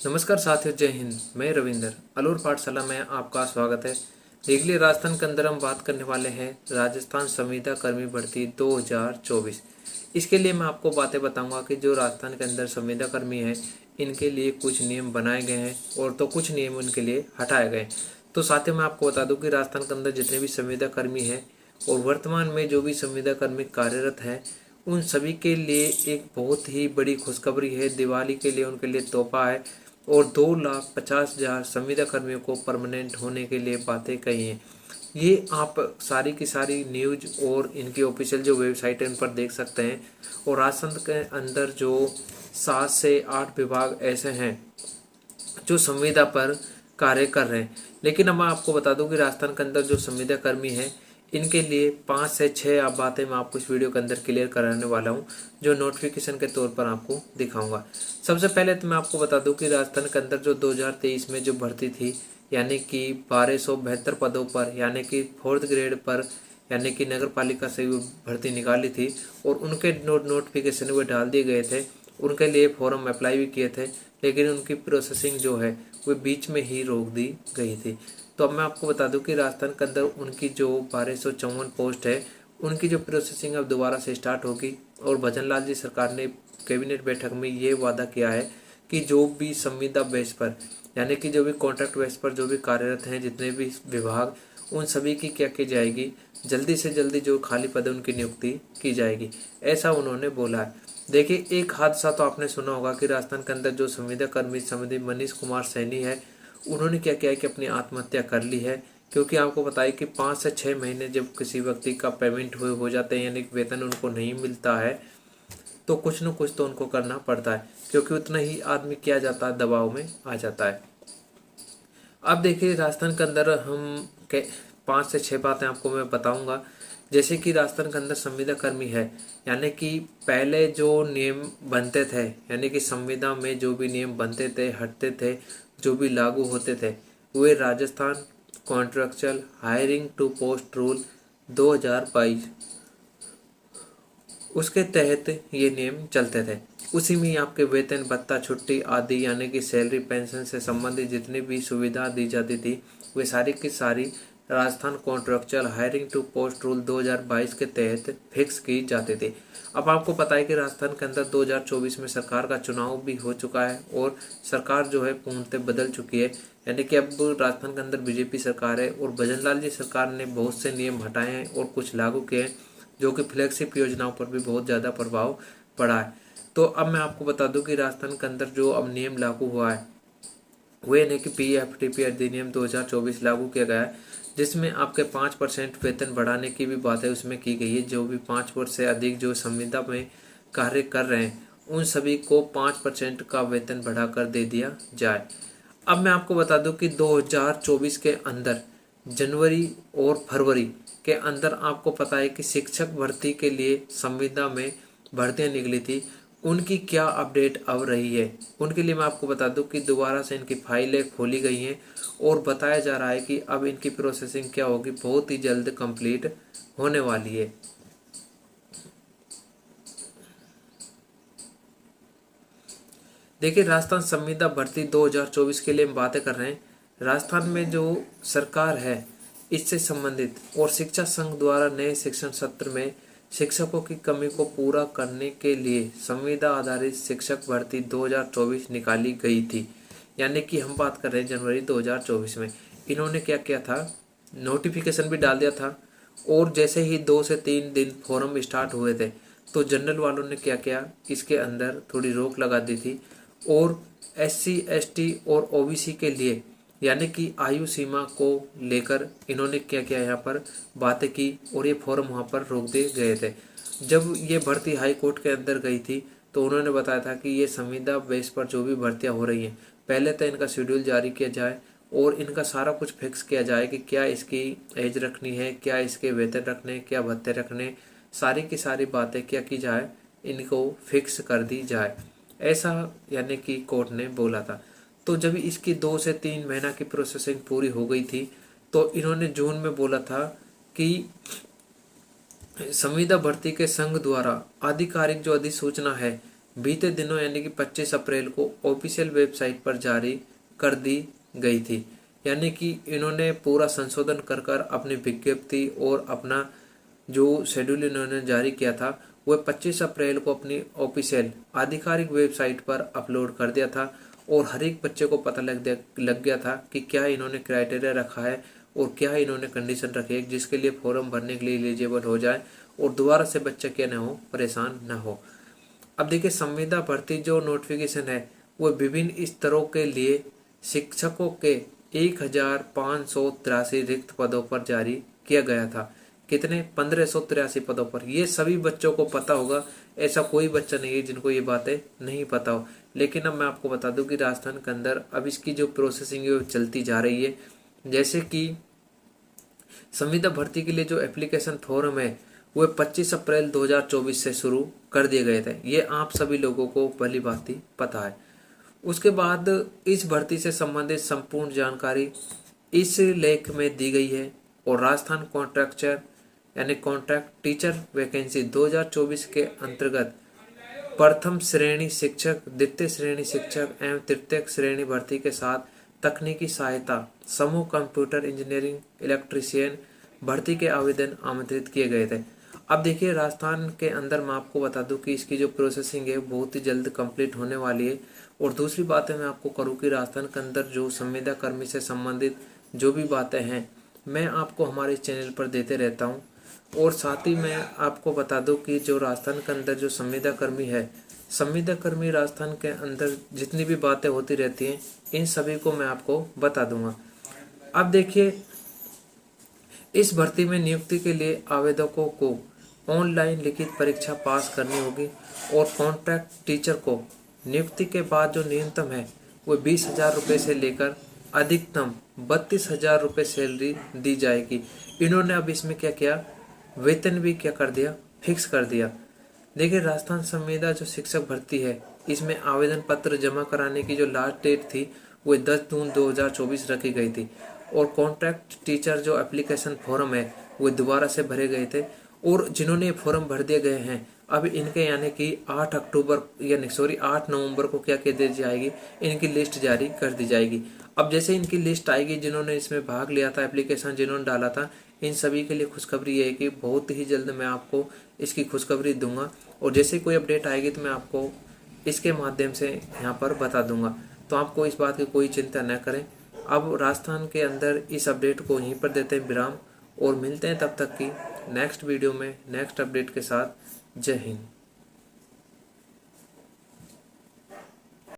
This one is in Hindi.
नमस्कार साथियों, जय हिंद। मैं रविंदर अलूर पाठशाला में आपका स्वागत है। देखिए, राजस्थान के अंदर हम बात करने वाले हैं राजस्थान संविदा कर्मी भर्ती 2024। इसके लिए मैं आपको बातें बताऊंगा कि जो राजस्थान के अंदर संविदा कर्मी है इनके लिए कुछ नियम बनाए गए हैं और तो कुछ नियम उनके लिए हटाए गए। तो साथियों, मैं आपको बता दूं कि राजस्थान के अंदर जितने भी संविदा कर्मी हैं और वर्तमान में जो भी संविदा कर्मी कार्यरत हैं उन सभी के लिए एक बहुत ही बड़ी खुशखबरी है। दिवाली के लिए उनके लिए तोहफा है और 2,50,000 संविदा कर्मियों को परमानेंट होने के लिए बातें कही हैं। ये आप सारी की सारी न्यूज और इनकी ऑफिशियल जो वेबसाइट है उन पर देख सकते हैं। और राजस्थान के अंदर जो 7 से 8 विभाग ऐसे हैं जो संविदा पर कार्य कर रहे हैं। लेकिन अब मैं आपको बता दूं कि राजस्थान के अंदर जो संविदा कर्मी है इनके लिए 5 से 6 आप बातें मैं आपको इस वीडियो के अंदर क्लियर कराने वाला हूं, जो नोटिफिकेशन के तौर पर आपको दिखाऊंगा। सबसे पहले तो मैं आपको बता दूं कि राजस्थान के अंदर जो 2023 में जो भर्ती थी, यानी कि 1272 पदों पर, यानी कि 4th ग्रेड पर, यानी कि नगर पालिका से भर्ती निकाली थी और उनके नोटिफिकेशन वे डाल दिए गए थे। उनके लिए फॉर्म अप्लाई भी किए थे, लेकिन उनकी प्रोसेसिंग जो है वो बीच में ही रोक दी गई थी। तो अब मैं आपको बता दूं कि राजस्थान के अंदर उनकी जो 1254 पोस्ट है उनकी जो प्रोसेसिंग अब दोबारा से स्टार्ट होगी। और भजन लाल जी सरकार ने कैबिनेट बैठक में ये वादा किया है कि जो भी संविदा बेस पर, यानी कि जो भी कॉन्ट्रैक्ट बेस पर जो भी कार्यरत हैं जितने भी विभाग, उन सभी की क्या की जाएगी, जल्दी से जल्दी जो खाली पद है उनकी नियुक्ति की जाएगी, ऐसा उन्होंने बोला है। देखिए, एक हादसा तो आपने सुना होगा कि राजस्थान के अंदर जो संविदा कर्मी समिति मनीष कुमार सैनी है उन्होंने क्या किया है कि अपनी आत्महत्या कर ली है। क्योंकि आपको बताइए कि 5 से 6 महीने जब किसी व्यक्ति का पेमेंट हो जाते हैं, यानी कि वेतन उनको नहीं मिलता है, तो कुछ न कुछ तो उनको करना पड़ता है, क्योंकि उतना ही आदमी किया जाता है, दबाव में आ जाता है। अब देखिए, राजस्थान के अंदर हम 5 से 6 बातें आपको मैं बताऊंगा। जैसे कि राजस्थान के अंदर संविदा कर्मी है, यानी कि पहले जो नियम बनते थे, यानी कि संविदा में जो भी नियम बनते थे, हटते थे, जो भी लागू होते थे, वे Rajasthan contractual hiring to post rule 2022 उसके तहत ये नियम चलते थे। उसी में आपके वेतन भत्ता छुट्टी आदि, यानी कि सैलरी पेंशन से संबंधित जितनी भी सुविधा दी जाती थी वे सारी की सारी Rajasthan contractual hiring to post rule 2022 के तहत फिक्स की जाती थी। अब आपको पता है कि राजस्थान के अंदर 2024 में सरकार का चुनाव भी हो चुका है और सरकार जो है पूर्णतः बदल चुकी है। यानी कि अब राजस्थान के अंदर बीजेपी सरकार है और भजन लाल जी सरकार ने बहुत से नियम हटाए हैं और कुछ लागू किए हैं, जो कि फ्लैगशिप योजनाओं पर भी बहुत ज़्यादा प्रभाव पड़ा है। तो अब मैं आपको बता दूं कि राजस्थान के अंदर जो अब नियम लागू हुआ है वो यानी कि PFTP अधिनियम 2024 लागू किया गया है, जिसमें आपके 5% वेतन बढ़ाने की भी बात है उसमें की गई है। जो भी 5 वर्ष से अधिक जो संविदा में कार्य कर रहे हैं उन सभी को 5% का वेतन बढ़ाकर दे दिया जाए। अब मैं आपको बता दूं कि 2024 के अंदर जनवरी और फरवरी के अंदर आपको पता है कि शिक्षक भर्ती के लिए संविदा में भर्तियां निकली थी, उनकी क्या अपडेट अब रही है। उनके लिए मैं आपको बता दूं कि दोबारा से इनकी फाइलें खोली गई हैं और बताया जा रहा है कि अब इनकी प्रोसेसिंग क्या होगी, बहुत ही जल्द कंप्लीट होने वाली है। देखिए, राजस्थान संविदा भर्ती 2024 के लिए हम बातें कर रहे हैं। राजस्थान में जो सरकार है इससे संबंधित और शिक्षा संघ द्वारा नए शिक्षण सत्र में शिक्षकों की कमी को पूरा करने के लिए संविदा आधारित शिक्षक भर्ती 2024 निकाली गई थी। यानी कि हम बात कर रहे हैं जनवरी 2024 में इन्होंने क्या किया था, नोटिफिकेशन भी डाल दिया था। और जैसे ही 2 से 3 दिन फॉर्म स्टार्ट हुए थे तो जनरल वालों ने क्या किया, इसके अंदर थोड़ी रोक लगा दी थी और SC ST और OBC के लिए, यानी कि आयु सीमा को लेकर इन्होंने क्या किया, यहाँ पर बातें की और ये फॉर्म वहाँ पर रोक दिए गए थे। जब ये भर्ती हाई कोर्ट के अंदर गई थी तो उन्होंने बताया था कि ये संविदा बेस पर जो भी भर्तियाँ हो रही हैं पहले तो इनका शेड्यूल जारी किया जाए और इनका सारा कुछ फिक्स किया जाए कि क्या इसकी एज रखनी है, क्या इसके वेतन रखने, क्या भत्ते रखने, सारी की सारी बातें क्या की जाए, इनको फिक्स कर दी जाए, ऐसा यानी कि कोर्ट ने बोला था। तो जब इसकी 2 से 3 महीना की प्रोसेसिंग पूरी हो गई थी तो इन्होंने जून में बोला था कि संविदा भर्ती के संघ द्वारा आधिकारिक जो अधिसूचना है बीते दिनों यानी कि 25 अप्रैल को ऑफिशियल वेबसाइट पर जारी कर दी गई थी। यानी कि इन्होंने पूरा संशोधन कर अपनी विज्ञप्ति और अपना जो शेड्यूल इन्होंने जारी किया था वह 25 अप्रैल को अपनी ऑफिशियल आधिकारिक वेबसाइट पर अपलोड कर दिया था। और हर एक बच्चे को पता लग गया था कि क्या इन्होंने क्राइटेरिया रखा है और क्या इन्होंने कंडीशन रखी है जिसके लिए फॉर्म भरने के लिए एलिजिबल हो जाए और दोबारा से बच्चा क्या न हो, परेशान न हो। अब देखिए, संविदा भर्ती जो नोटिफिकेशन है वो विभिन्न स्तरों के लिए शिक्षकों के 1583 रिक्त पदों पर जारी किया गया था। कितने? 1583 पदों पर। ये सभी बच्चों को पता होगा, ऐसा कोई बच्चा नहीं है जिनको ये बातें नहीं पता हो। लेकिन अब मैं आपको बता दूं कि राजस्थान के अंदर अब इसकी जो प्रोसेसिंग है वो चलती जा रही है। जैसे कि संविदा भर्ती के लिए जो एप्लीकेशन फॉर्म है वो 25 अप्रैल 2024 से शुरू कर दिए गए थे। ये आप सभी लोगों को भली भांति पता है। उसके बाद इस भर्ती से संबंधित संपूर्ण जानकारी इस लेख में दी गई है। और राजस्थान कॉन्ट्रैक्चर यानी कॉन्ट्रैक्ट टीचर वैकेंसी 2024 के अंतर्गत प्रथम श्रेणी शिक्षक, द्वितीय श्रेणी शिक्षक एवं तृतीय श्रेणी भर्ती के साथ तकनीकी सहायता समूह कंप्यूटर इंजीनियरिंग इलेक्ट्रीशियन भर्ती के आवेदन आमंत्रित किए गए थे। अब देखिए, राजस्थान के अंदर मैं आपको बता दूं कि इसकी जो प्रोसेसिंग है बहुत ही जल्द कंप्लीट होने वाली है। और दूसरी बात है मैं आपको करूँ कि राजस्थान के अंदर जो संविदा कर्मी से संबंधित जो भी बातें हैं मैं आपको हमारे चैनल पर देते रहता हूँ। और साथ ही मैं आपको बता दूं कि जो राजस्थान के अंदर जो संविदा कर्मी है, संविदा कर्मी राजस्थान के अंदर जितनी भी बातें होती रहती हैं इन सभी को मैं आपको बता दूंगा। अब देखिए, इस भर्ती में नियुक्ति के लिए आवेदकों को ऑनलाइन लिखित परीक्षा पास करनी होगी। और कॉन्ट्रैक्ट टीचर को नियुक्ति के बाद जो न्यूनतम है वो 20,000 रुपये से लेकर अधिकतम 32,000 रुपये सैलरी दी जाएगी। इन्होंने अब इसमें क्या किया, वेतन भी क्या कर दिया, फिक्स कर दिया। देखिए, राजस्थान संविदा जो शिक्षक भर्ती है इसमें आवेदन पत्र जमा कराने की जो लास्ट डेट थी वो 10 जून 2024 रखी गई थी। और कॉन्ट्रैक्ट टीचर जो एप्लीकेशन फॉर्म है वो दोबारा से भरे गए थे। और जिन्होंने ये फॉर्म भर दिए गए हैं अब इनके यानी कि 8 नवंबर को क्या कह दी जाएगी, इनकी लिस्ट जारी कर दी जाएगी। अब जैसे इनकी लिस्ट आएगी जिन्होंने इसमें भाग लिया था, एप्लीकेशन जिन्होंने डाला था, इन सभी के लिए खुशखबरी ये है कि बहुत ही जल्द मैं आपको इसकी खुशखबरी दूंगा। और जैसे कोई अपडेट आएगी तो मैं आपको इसके माध्यम से यहाँ पर बता दूंगा। तो आपको इस बात की कोई चिंता न करें। अब राजस्थान के अंदर इस अपडेट को यहीं पर देते हैं विराम और मिलते हैं तब तक की नेक्स्ट वीडियो में नेक्स्ट अपडेट के साथ। जय हिंद।